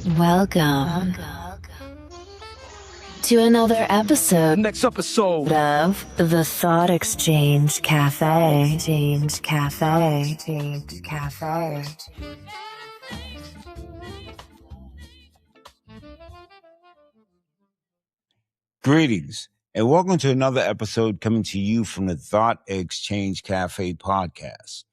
Welcome to another episode Next episode of the Thought Exchange Cafe. Greetings, and welcome to another episode coming to you from the Thought Exchange Cafe podcast.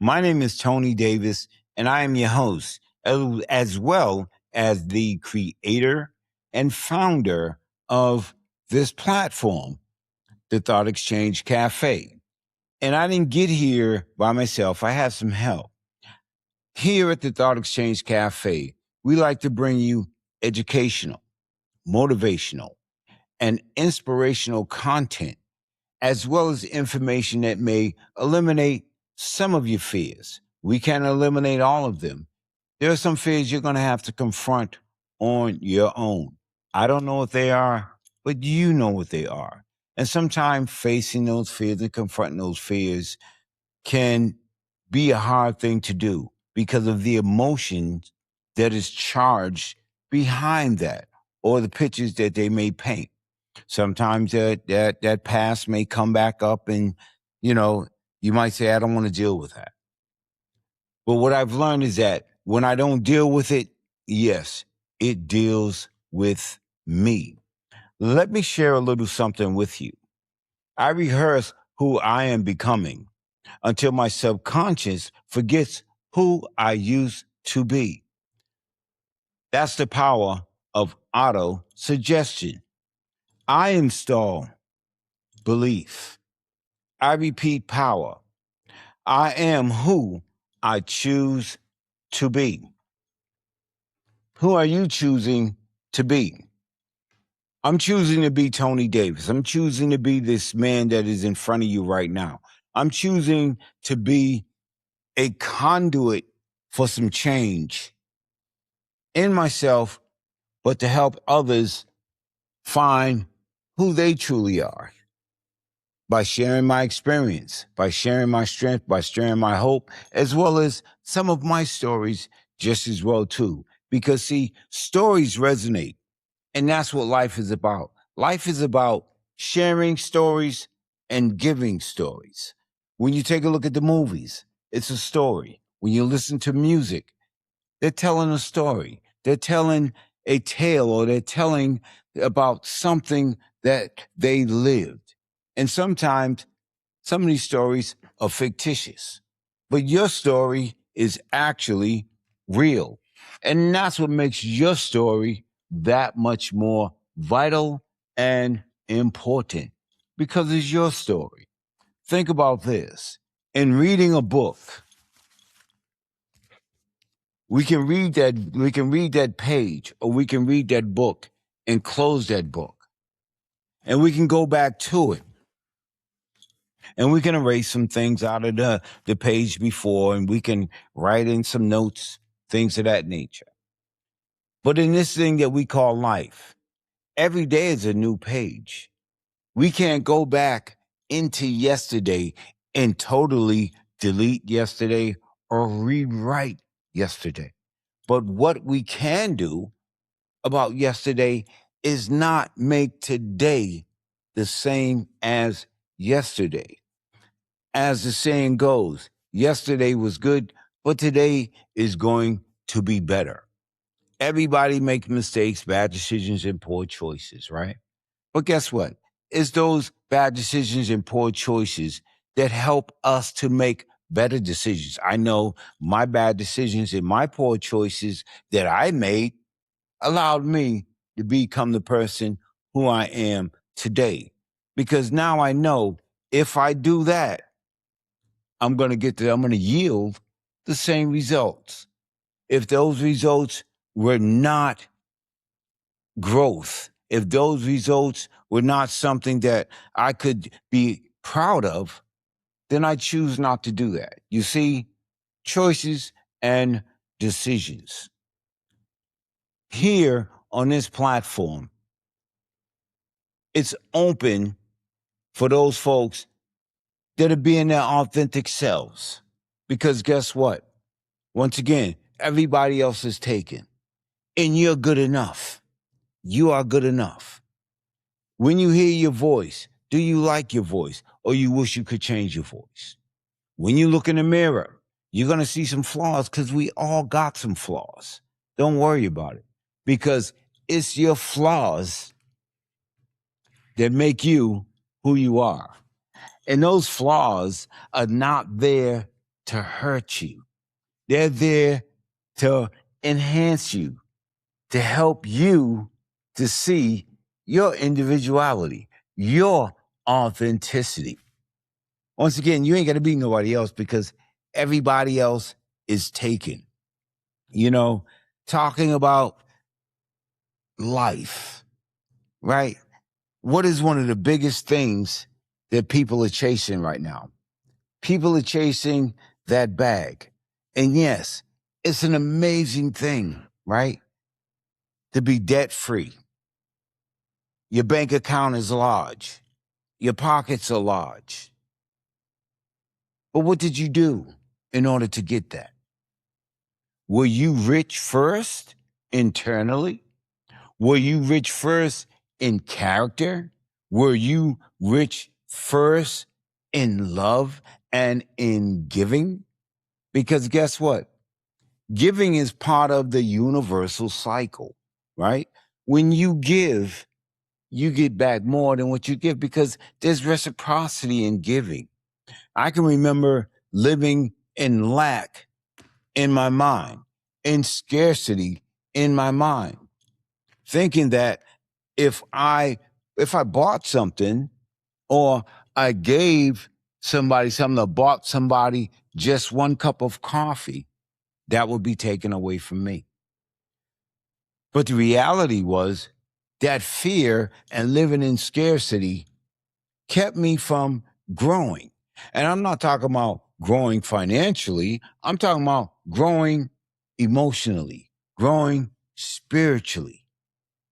My name is Tony Davis, and I am your host, as well as the creator and founder of this platform, the Thought Exchange Cafe. And I didn't get here by myself. I have some help. Here at the Thought Exchange Cafe, we like to bring you educational, motivational, and inspirational content, as well as information that may eliminate some of your fears. We can't eliminate all of them. There are some fears you're going to have to confront on your own. I don't know what they are, but you know what they are. And sometimes facing those fears and confronting those fears can be a hard thing to do because of the emotion that is charged behind that or the pictures that they may paint. Sometimes that past may come back up and, you might say, I don't want to deal with that. But what I've learned is that when I don't deal with it, yes, it deals with me. Let me share a little something with you. I rehearse who I am becoming until my subconscious forgets who I used to be. That's the power of auto-suggestion. I install belief. I repeat power. I am who I choose to be. Who are you choosing to be? I'm choosing to be Tony Davis. I'm choosing to be this man that is in front of you right now. I'm choosing to be a conduit for some change in myself, but to help others find who they truly are. By sharing my experience, by sharing my strength, by sharing my hope, as well as some of my stories just as well too. Because see, stories resonate, and that's what life is about. Life is about sharing stories and giving stories. When you take a look at the movies, it's a story. When you listen to music, they're telling a story. They're telling a tale, or they're telling about something that they lived. And sometimes some of these stories are fictitious, but your story is actually real. And that's what makes your story that much more vital and important, because it's your story. Think about this. In reading a book, we can read that page, or we can read that book and close that book. And we can go back to it. And we can erase some things out of the page before, and we can write in some notes, things of that nature. But in this thing that we call life, every day is a new page. We can't go back into yesterday and totally delete yesterday or rewrite yesterday. But what we can do about yesterday is not make today the same as yesterday. As the saying goes, yesterday was good, but today is going to be better. Everybody makes mistakes, bad decisions, and poor choices, right? But guess what? It's those bad decisions and poor choices that help us to make better decisions. I know my bad decisions and my poor choices that I made allowed me to become the person who I am today. Because now I know if I do that, I'm going to yield the same results. If those results were not growth, if those results were not something that I could be proud of, then I choose not to do that. You see, choices and decisions. Here on this platform, it's open for those folks that are being their authentic selves. Because guess what? Once again, everybody else is taken. and you're good enough. You are good enough. When you hear your voice, do you like your voice or you wish you could change your voice? When you look in the mirror, you're going to see some flaws because we all got some flaws. Don't worry about it because it's your flaws that make you who you are. And those flaws are not there to hurt you. They're there to enhance you, to help you to see your individuality, your authenticity. Once again, you ain't got to be nobody else because everybody else is taken. You know, talking about life, right? What is one of the biggest things that people are chasing right now? People are chasing that bag. And yes, it's an amazing thing, right? To be debt free. Your bank account is large. Your pockets are large. But what did you do in order to get that? Were you rich first internally? Were you rich first in character? Were you rich first in love and in giving? Because guess what? Giving is part of the universal cycle, right? When you give, you get back more than what you give because there's reciprocity in giving. I can remember living in lack in my mind, in scarcity in my mind, thinking that if I bought something or I gave somebody something or bought somebody just one cup of coffee, that would be taken away from me. But the reality was that fear and living in scarcity kept me from growing. And I'm not talking about growing financially. I'm talking about growing emotionally, growing spiritually.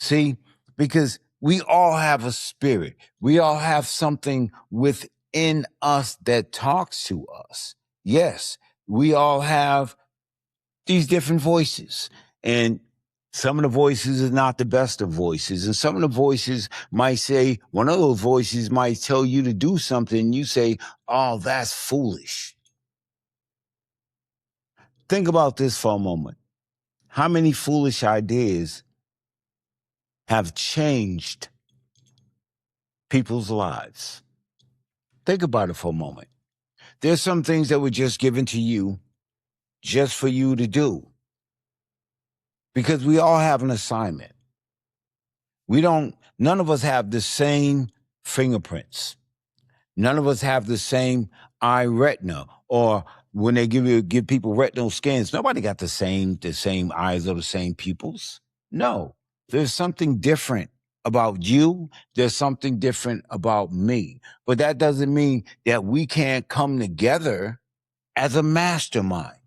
See, because we all have a spirit. We all have something within us that talks to us. Yes, we all have these different voices. And some of the voices are not the best of voices. And some of the voices might say, one of those voices might tell you to do something. And you say, oh, that's foolish. Think about this for a moment. How many foolish ideas have changed people's lives? Think about it for a moment. There's some things that were just given to you just for you to do because we all have an assignment. None of us have the same fingerprints. None of us have the same eye retina, or when they give people retinal scans, nobody got the same eyes or the same pupils. No, there's something different about you. There's something different about me. But that doesn't mean that we can't come together as a mastermind.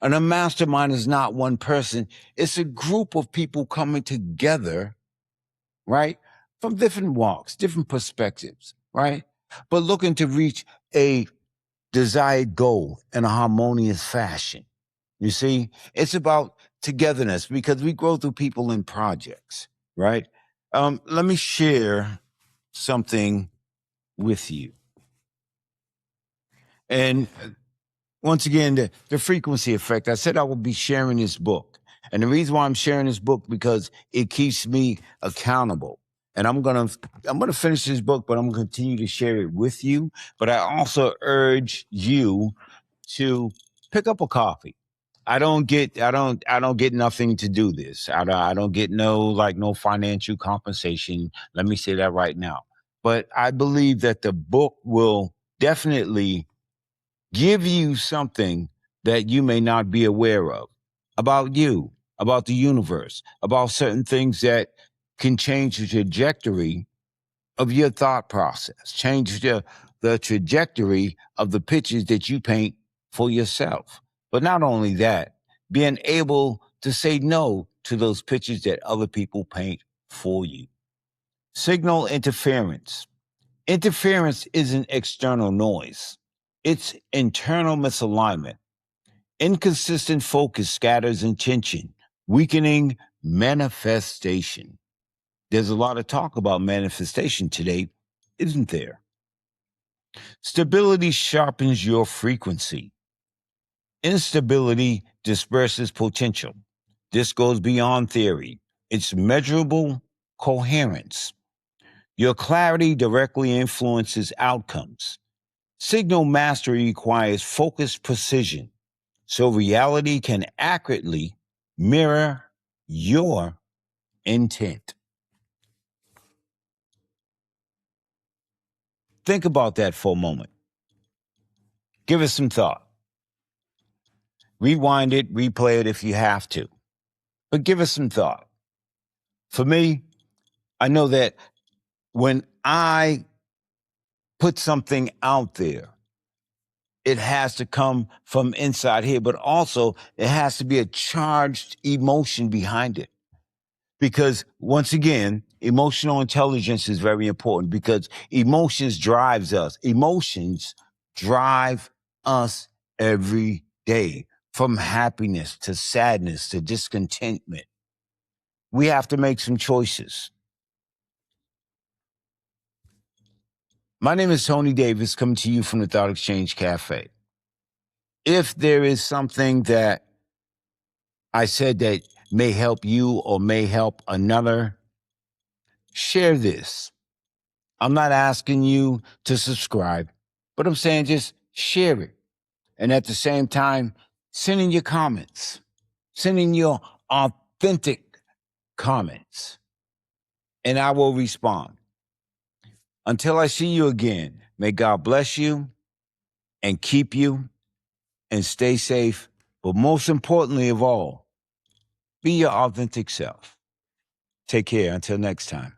And a mastermind is not one person. It's a group of people coming together, right? From different walks, different perspectives, right? But looking to reach a desired goal in a harmonious fashion. You see, it's about togetherness because we grow through people in projects, right? Let me share something with you. And once again, the frequency effect. I said I would be sharing this book. And the reason why I'm sharing this book because it keeps me accountable. And I'm gonna finish this book, but I'm gonna continue to share it with you. But I also urge you to pick up a copy. I don't get nothing to do this. I don't get no financial compensation. Let me say that right now. But I believe that the book will definitely give you something that you may not be aware of about you, about the universe, about certain things that can change the trajectory of your thought process, change the trajectory of the pictures that you paint for yourself. But not only that, being able to say no to those pictures that other people paint for you. Signal interference. Interference isn't external noise. It's internal misalignment. Inconsistent focus scatters intention, weakening manifestation. There's a lot of talk about manifestation today, isn't there? Stability sharpens your frequency. Instability disperses potential. This goes beyond theory. It's measurable coherence. Your clarity directly influences outcomes. Signal mastery requires focused precision, so reality can accurately mirror your intent. Think about that for a moment. Give it some thought. Rewind it, replay it if you have to. But give it some thought. For me, I know that when I put something out there, it has to come from inside here, but also it has to be a charged emotion behind it. Because once again, emotional intelligence is very important because emotions drives us. Emotions drive us every day, from happiness to sadness to discontentment. We have to make some choices. My name is Tony Davis, coming to you from the Thought Exchange Cafe. If there is something that I said that may help you or may help another, share this. I'm not asking you to subscribe, but I'm saying just share it. And at the same time, send in your comments. Send in your authentic comments, and I will respond. Until I see you again, may God bless you and keep you and stay safe. But most importantly of all, be your authentic self. Take care. Until next time.